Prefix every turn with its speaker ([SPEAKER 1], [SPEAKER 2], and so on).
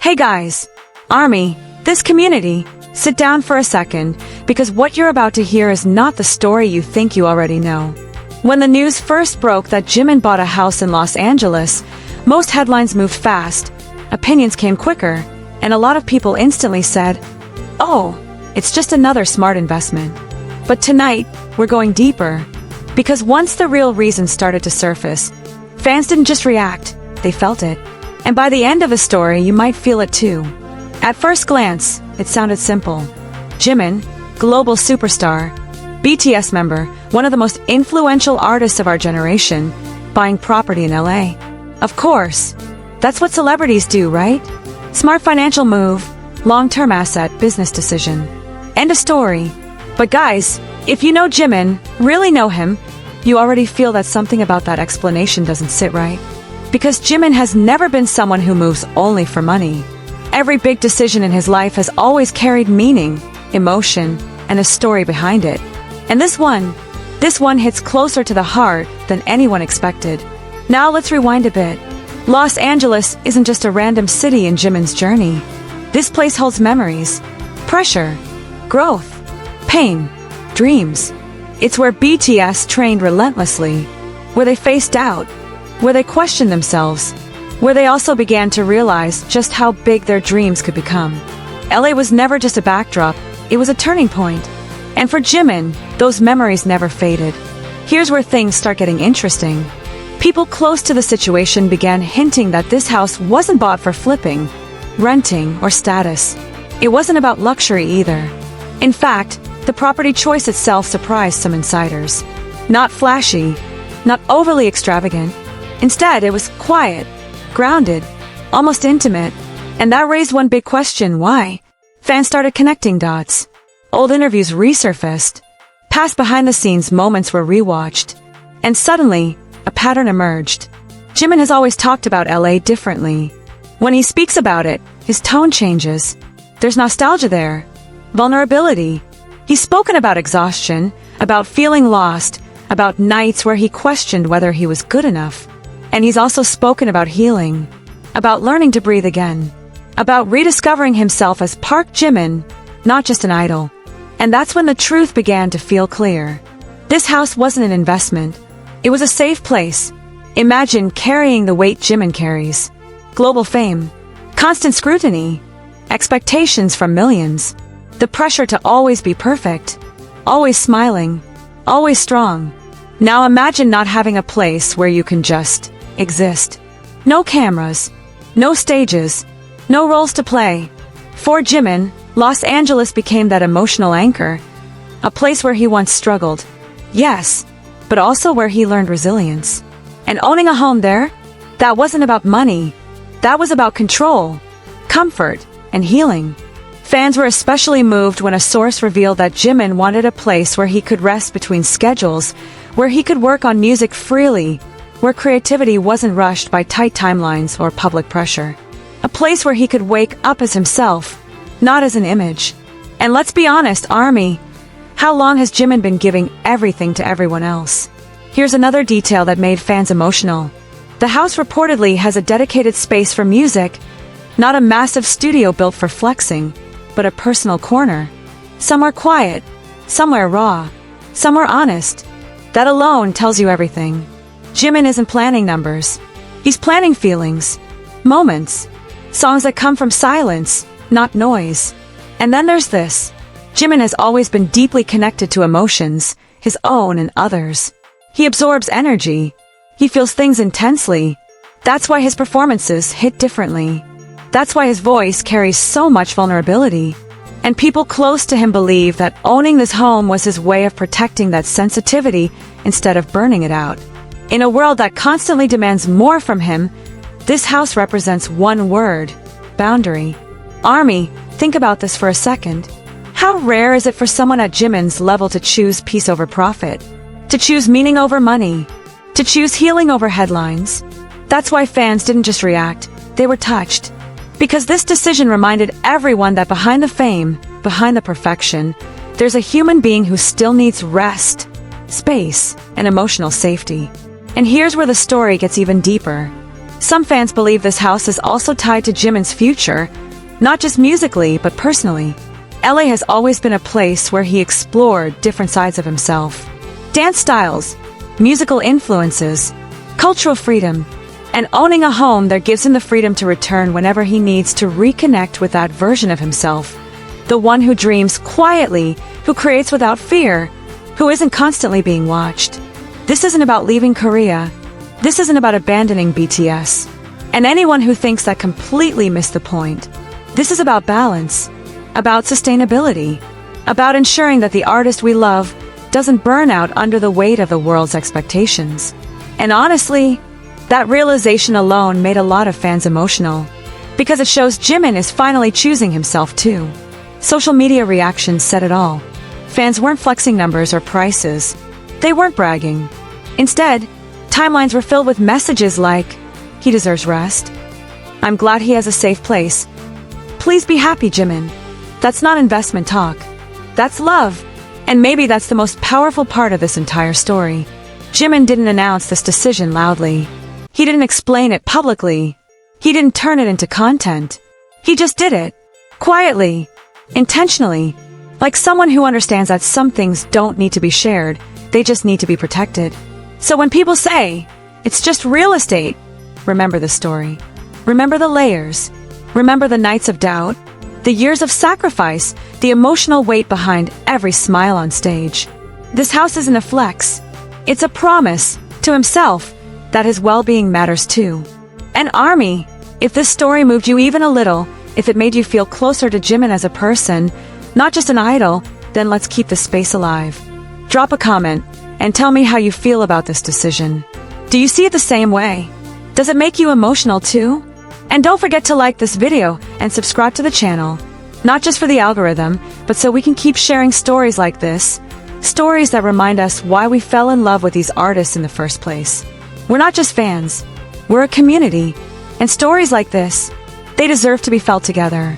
[SPEAKER 1] Hey guys, Army, this community, sit down for a second, because what you're about to hear is not the story you think you already know. When the news first broke that Jimin bought a house in Los Angeles, most headlines moved fast, opinions came quicker, and a lot of people instantly said, "Oh, it's just another smart investment." But tonight, we're going deeper. Because once the real reason started to surface, fans didn't just react, they felt it. And by the end of the story, you might feel it too. At first glance, it sounded simple. Jimin, global superstar, BTS member, one of the most influential artists of our generation, buying property in LA. Of course, that's what celebrities do, right? Smart financial move, long-term asset, business decision. End of story. But guys, if you know Jimin, really know him, you already feel that something about that explanation doesn't sit right. Because Jimin has never been someone who moves only for money. Every big decision in his life has always carried meaning, emotion, and a story behind it. And this one hits closer to the heart than anyone expected. Now let's rewind a bit. Los Angeles isn't just a random city in Jimin's journey. This place holds memories, pressure, growth, pain, dreams. It's where BTS trained relentlessly, where they faced doubt, where they questioned themselves, where they also began to realize just how big their dreams could become. LA was never just a backdrop, it was a turning point. And for Jimin, those memories never faded. Here's where things start getting interesting. People close to the situation began hinting that this house wasn't bought for flipping, renting, or status. It wasn't about luxury either. In fact, the property choice itself surprised some insiders. Not flashy, not overly extravagant. Instead, it was quiet, grounded, almost intimate. And that raised one big question: why? Fans started connecting dots. Old interviews resurfaced. Past behind-the-scenes moments were rewatched. And suddenly, a pattern emerged. Jimin has always talked about LA differently. When he speaks about it, his tone changes. There's nostalgia there. Vulnerability. He's spoken about exhaustion, about feeling lost, about nights where he questioned whether he was good enough. And he's also spoken about healing, about learning to breathe again, about rediscovering himself as Park Jimin, not just an idol. And that's when the truth began to feel clear. This house wasn't an investment. It was a safe place. Imagine carrying the weight Jimin carries. Global fame, constant scrutiny, expectations from millions, the pressure to always be perfect, always smiling, always strong. Now imagine not having a place where you can just exist. No cameras, no stages, no roles to play. For Jimin, Los Angeles became that emotional anchor, a place where he once struggled. Yes, but also where he learned resilience. And owning a home there, that wasn't about money. That was about control, comfort, and healing. Fans were especially moved when a source revealed that Jimin wanted a place where he could rest between schedules, where he could work on music freely, where creativity wasn't rushed by tight timelines or public pressure. A place where he could wake up as himself, not as an image. And let's be honest, Army, how long has Jimin been giving everything to everyone else? Here's another detail that made fans emotional. The house reportedly has a dedicated space for music, not a massive studio built for flexing, but a personal corner. Somewhere quiet, somewhere raw, somewhere honest. That alone tells you everything. Jimin isn't planning numbers. He's planning feelings, moments, songs that come from silence, not noise. And then there's this. Jimin has always been deeply connected to emotions, his own and others. He absorbs energy. He feels things intensely. That's why his performances hit differently. That's why his voice carries so much vulnerability. And people close to him believe that owning this home was his way of protecting that sensitivity instead of burning it out. In a world that constantly demands more from him, this house represents one word: boundary. Army, think about this for a second. How rare is it for someone at Jimin's level to choose peace over profit? To choose meaning over money? To choose healing over headlines? That's why fans didn't just react, they were touched. Because this decision reminded everyone that behind the fame, behind the perfection, there's a human being who still needs rest, space, and emotional safety. And here's where the story gets even deeper. Some fans believe this house is also tied to Jimin's future, not just musically, but personally. LA has always been a place where he explored different sides of himself. Dance styles, musical influences, cultural freedom, and owning a home that gives him the freedom to return whenever he needs to reconnect with that version of himself. The one who dreams quietly, who creates without fear, who isn't constantly being watched. This isn't about leaving Korea. This isn't about abandoning BTS. And anyone who thinks that completely missed the point. This is about balance, about sustainability, about ensuring that the artist we love doesn't burn out under the weight of the world's expectations. And honestly, that realization alone made a lot of fans emotional, because it shows Jimin is finally choosing himself too. Social media reactions said it all. Fans weren't flexing numbers or prices. They weren't bragging. Instead, timelines were filled with messages like, "He deserves rest. I'm glad he has a safe place. Please be happy, Jimin." That's not investment talk. That's love. And maybe that's the most powerful part of this entire story. Jimin didn't announce this decision loudly. He didn't explain it publicly. He didn't turn it into content. He just did it. Quietly. Intentionally. Like someone who understands that some things don't need to be shared. They just need to be protected. So when people say, it's just real estate, remember the story. Remember the layers. Remember the nights of doubt. The years of sacrifice. The emotional weight behind every smile on stage. This house isn't a flex. It's a promise to himself that his well-being matters too. And ARMY, if this story moved you even a little, if it made you feel closer to Jimin as a person, not just an idol, then let's keep the space alive. Drop a comment and tell me how you feel about this decision. Do you see it the same way? Does it make you emotional too? And don't forget to like this video and subscribe to the channel, not just for the algorithm, but so we can keep sharing stories like this, stories that remind us why we fell in love with these artists in the first place. We're not just fans, we're a community, and stories like this, they deserve to be felt together.